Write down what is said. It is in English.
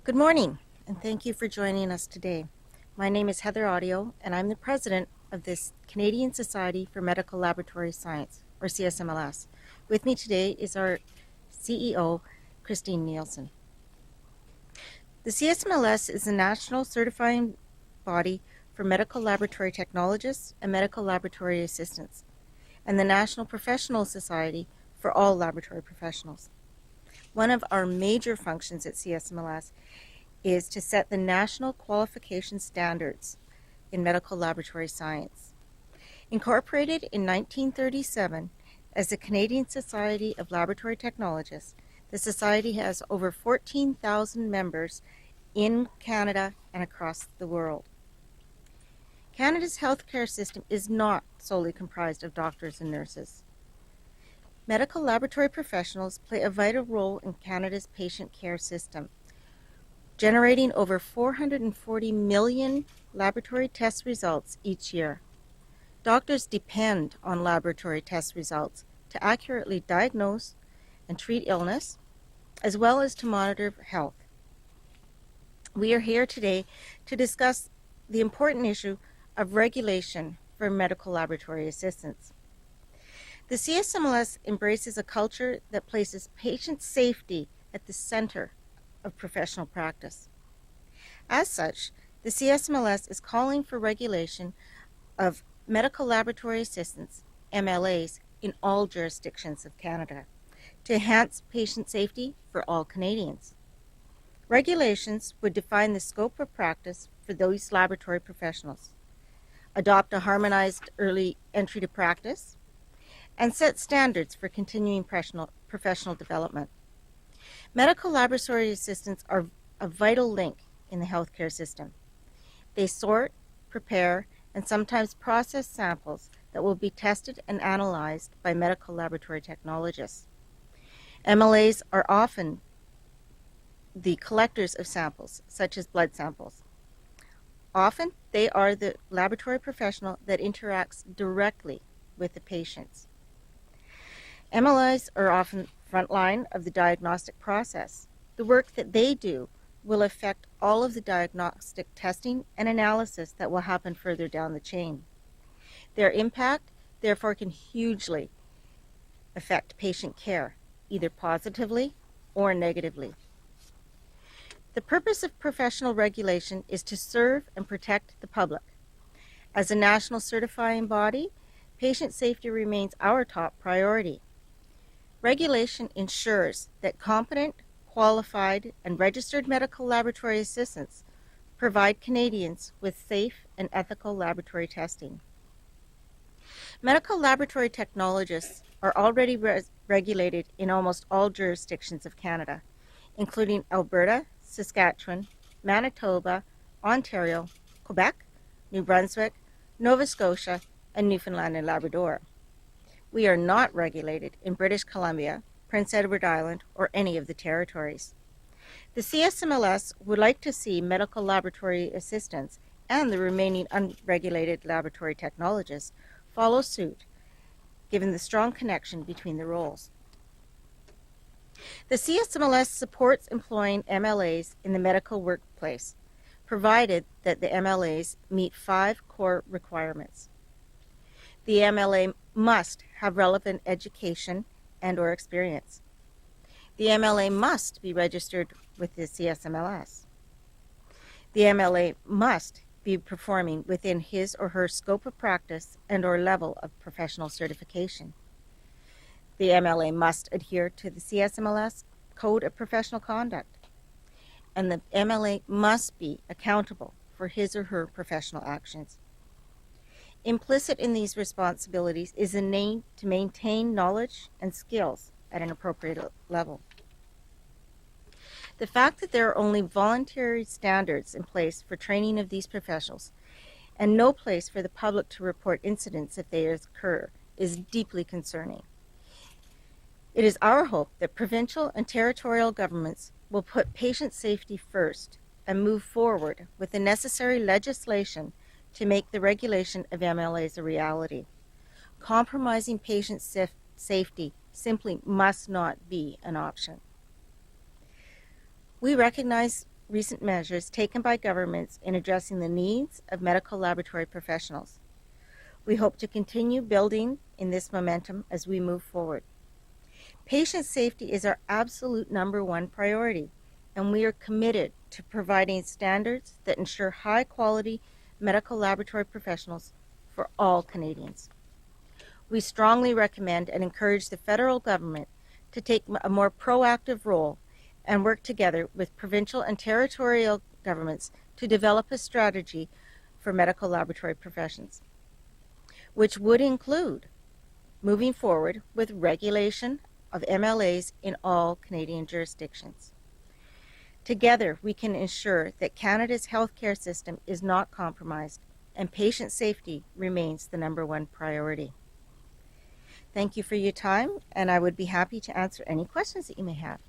Good morning, and thank you for joining us today. My name is Heather Audio, and I'm the president of this Canadian Society for Medical Laboratory Science, or CSMLS. With me today is our CEO, Christine Nielsen. The CSMLS is a national certifying body for medical laboratory technologists and medical laboratory assistants, and the National Professional Society for all laboratory professionals. One of our major functions at CSMLS is to set the national qualification standards in medical laboratory science. Incorporated in 1937 as the Canadian Society of Laboratory Technologists, the Society has over 14,000 members in Canada and across the world. Canada's healthcare system is not solely comprised of doctors and nurses. Medical laboratory professionals play a vital role in Canada's patient care system, generating over 440 million laboratory test results each year. Doctors depend on laboratory test results to accurately diagnose and treat illness, as well as to monitor health. We are here today to discuss the important issue of regulation for medical laboratory assistants. The CSMLS embraces a culture that places patient safety at the center of professional practice. As such, the CSMLS is calling for regulation of medical laboratory assistants, MLAs, in all jurisdictions of Canada to enhance patient safety for all Canadians. Regulations would define the scope of practice for those laboratory professionals, adopt a harmonized early entry to practice, and set standards for continuing professional development. Medical laboratory assistants are a vital link in the healthcare system. They sort, prepare, and sometimes process samples that will be tested and analyzed by medical laboratory technologists. MLAs are often the collectors of samples, such as blood samples. Often, they are the laboratory professional that interacts directly with the patients. MLAs are often frontline of the diagnostic process. The work that they do will affect all of the diagnostic testing and analysis that will happen further down the chain. Their impact, therefore, can hugely affect patient care, either positively or negatively. The purpose of professional regulation is to serve and protect the public. As a national certifying body, patient safety remains our top priority. Regulation ensures that competent, qualified, and registered medical laboratory assistants provide Canadians with safe and ethical laboratory testing. Medical laboratory technologists are already regulated in almost all jurisdictions of Canada, including Alberta, Saskatchewan, Manitoba, Ontario, Quebec, New Brunswick, Nova Scotia, and Newfoundland and Labrador. We are not regulated in British Columbia, Prince Edward Island, or any of the territories. The CSMLS would like to see medical laboratory assistants and the remaining unregulated laboratory technologists follow suit, given the strong connection between the roles. The CSMLS supports employing MLAs in the medical workplace, provided that the MLAs meet 5 core requirements. The MLA must have relevant education and or experience. The MLA must be registered with the CSMLS. The MLA must be performing within his or her scope of practice and or level of professional certification. The MLA must adhere to the CSMLS Code of Professional Conduct. And the MLA must be accountable for his or her professional actions. Implicit in these responsibilities is a need to maintain knowledge and skills at an appropriate level. The fact that there are only voluntary standards in place for training of these professionals and no place for the public to report incidents if they occur is deeply concerning. It is our hope that provincial and territorial governments will put patient safety first and move forward with the necessary legislation to make the regulation of MLAs a reality. Compromising patient safety simply must not be an option. We recognize recent measures taken by governments in addressing the needs of medical laboratory professionals. We hope to continue building in this momentum as we move forward. Patient safety is our absolute number one priority, and we are committed to providing standards that ensure high-quality medical laboratory professionals for all Canadians. We strongly recommend and encourage the federal government to take a more proactive role and work together with provincial and territorial governments to develop a strategy for medical laboratory professions, which would include moving forward with regulation of MLAs in all Canadian jurisdictions. Together, we can ensure that Canada's healthcare system is not compromised and patient safety remains the number one priority. Thank you for your time, and I would be happy to answer any questions that you may have.